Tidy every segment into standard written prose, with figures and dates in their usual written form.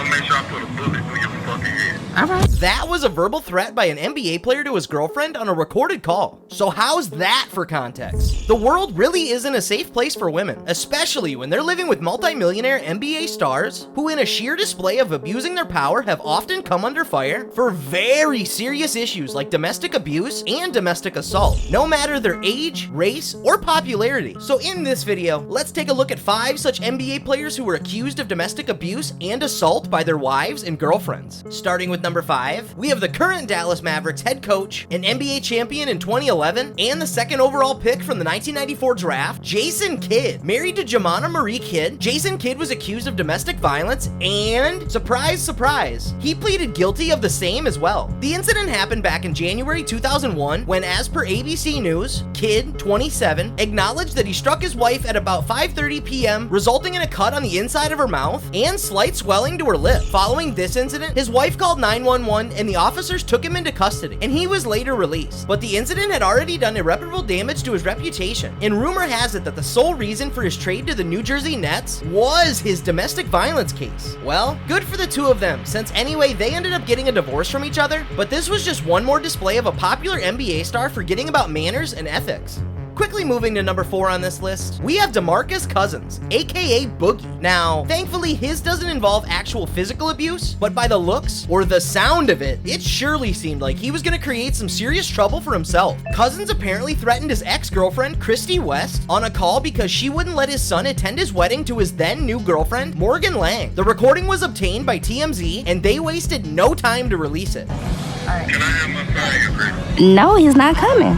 gonna make sure I put a bullet through your fucking head. Alright. That was a verbal threat by an NBA player to his girlfriend on a recorded call. So how's that for context? The world really isn't a safe place for women, especially when they're living with multi-millionaire NBA stars who, in a sheer display of abusing their power, have often come under fire for very serious issues like domestic abuse and domestic assault, no matter their age, race, or popularity. So in this video, let's take a look at 5 such NBA players who were accused of domestic abuse and assault by their wives and girlfriends. Starting with number 5, we have the current Dallas Mavericks head coach, an NBA champion in 2011, and the 2nd overall pick from the 1994 draft, Jason Kidd. Married to Jamana Marie Kidd, Jason Kidd was accused of domestic violence and, surprise, surprise, he pleaded guilty of the same as well. The incident happened back in January 2001 when, as per ABC News, Kidd, 27, acknowledged that he struck his wife at about 5:30 p.m., resulting in a cut on the inside of her mouth and slight swelling to her lip. Following this incident, his wife called 911 and the officers took him into custody, and he was later released. But the incident had already done irreparable damage to his reputation, and rumor has it that the sole reason for his trade to the New Jersey Nets was his domestic violence case. Well, good for the two of them, since anyway they ended up getting a divorce from each other, but this was just one more display of a popular NBA star forgetting about manners and ethics. Quickly moving to number 4 on this list, we have DeMarcus Cousins, aka Boogie. Now, thankfully his doesn't involve actual physical abuse, but by the looks, or the sound of it, it surely seemed like he was gonna create some serious trouble for himself. Cousins apparently threatened his ex-girlfriend, Christy West, on a call because she wouldn't let his son attend his wedding to his then new girlfriend, Morgan Lang. The recording was obtained by TMZ, and they wasted no time to release it. Can I have my son, Chris? No, he's not coming.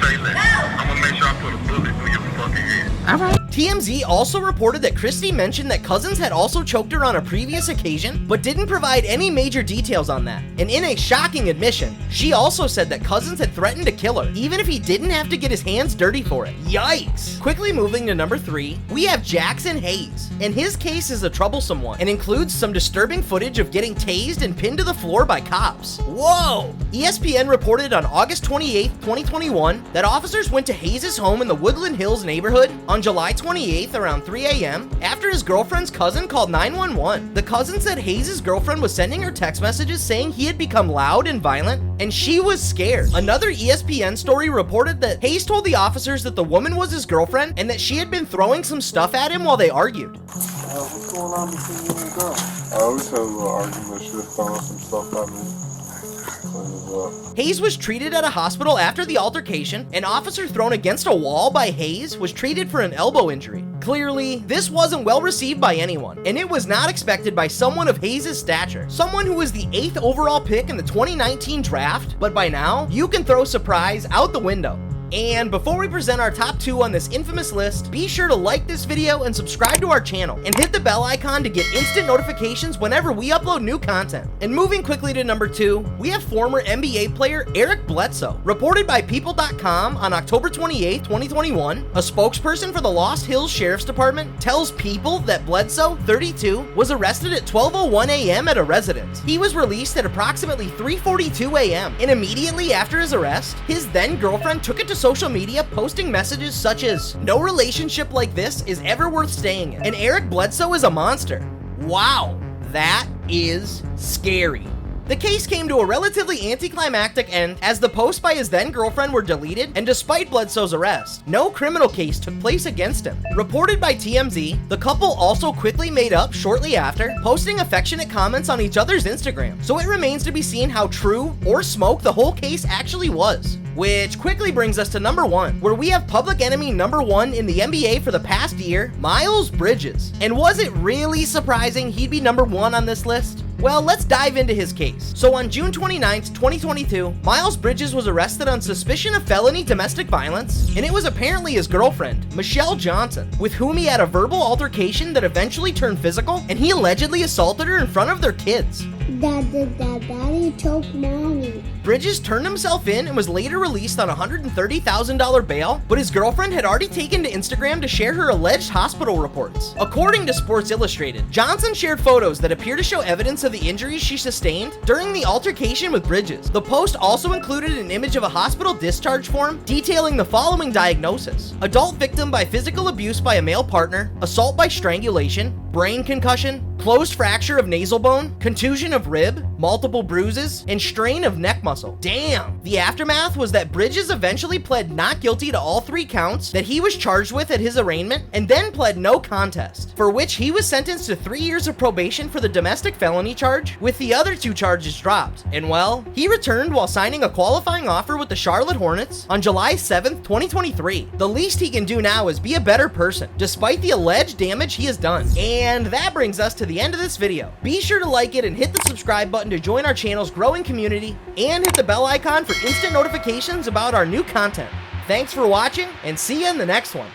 Say less. I'm gonna make sure I put a bullet through your fucking head. Alright. TMZ also reported that Christy mentioned that Cousins had also choked her on a previous occasion, but didn't provide any major details on that. And in a shocking admission, she also said that Cousins had threatened to kill her, even if he didn't have to get his hands dirty for it. Yikes! Quickly moving to number 3, we have Jackson Hayes, and his case is a troublesome one, and includes some disturbing footage of getting tased and pinned to the floor by cops. Whoa! ESPN reported on August 28, 2021, that officers went to Hayes' home in the Woodland Hills neighborhood on July 28th around 3 a.m. after his girlfriend's cousin called 911. The cousin said Hayes' girlfriend was sending her text messages saying he had become loud and violent, and she was scared. Another ESPN story reported that Hayes told the officers that the woman was his girlfriend and that she had been throwing some stuff at him while they argued. What's going on between you and the girl? I always have a little argument. She was throwing some stuff at me. Hayes was treated at a hospital after the altercation. An officer thrown against a wall by Hayes was treated for an elbow injury. Clearly, this wasn't well received by anyone, and it was not expected by someone of Hayes' stature, someone who was the 8th overall pick in the 2019 draft, but by now, you can throw surprise out the window. And before we present our top 2 on this infamous list, be sure to like this video and subscribe to our channel, and hit the bell icon to get instant notifications whenever we upload new content. And moving quickly to number 2, we have former NBA player Eric Bledsoe. Reported by People.com on October 28, 2021, a spokesperson for the Lost Hills Sheriff's Department tells People that Bledsoe, 32, was arrested at 12:01 a.m. at a residence. He was released at approximately 3:42 a.m., and immediately after his arrest, his then girlfriend took it to social media, posting messages such as, "No relationship like this is ever worth staying in, and Eric Bledsoe is a monster." Wow, that is scary. The case came to a relatively anticlimactic end as the posts by his then girlfriend were deleted, and despite Bledsoe's arrest, no criminal case took place against him. Reported by TMZ, the couple also quickly made up shortly after, posting affectionate comments on each other's Instagram, so it remains to be seen how true or smoke the whole case actually was. Which quickly brings us to number 1, where we have public enemy number 1 in the NBA for the past year, Miles Bridges. And was it really surprising he'd be number 1 on this list? Well, let's dive into his case. So on June 29th, 2022, Miles Bridges was arrested on suspicion of felony domestic violence, and it was apparently his girlfriend, Michelle Johnson, with whom he had a verbal altercation that eventually turned physical, and he allegedly assaulted her in front of their kids. Daddy choked mommy. Bridges turned himself in and was later released on a $130,000 bail, but his girlfriend had already taken to Instagram to share her alleged hospital reports. According to Sports Illustrated, Johnson shared photos that appear to show evidence of the injuries she sustained during the altercation with Bridges. The post also included an image of a hospital discharge form detailing the following diagnosis: adult victim by physical abuse by a male partner, assault by strangulation, brain concussion, closed fracture of nasal bone, contusion of rib, multiple bruises, and strain of neck muscle. Damn! The aftermath was that Bridges eventually pled not guilty to all 3 counts that he was charged with at his arraignment, and then pled no contest, for which he was sentenced to 3 years of probation for the domestic felony charge, with the other 2 charges dropped. And well, he returned while signing a qualifying offer with the Charlotte Hornets on July 7th, 2023. The least he can do now is be a better person, despite the alleged damage he has done. And that brings us to the end of this video. Be sure to like it and hit the subscribe button to join our channel's growing community, and hit the bell icon for instant notifications about our new content. Thanks for watching, and see you in the next one.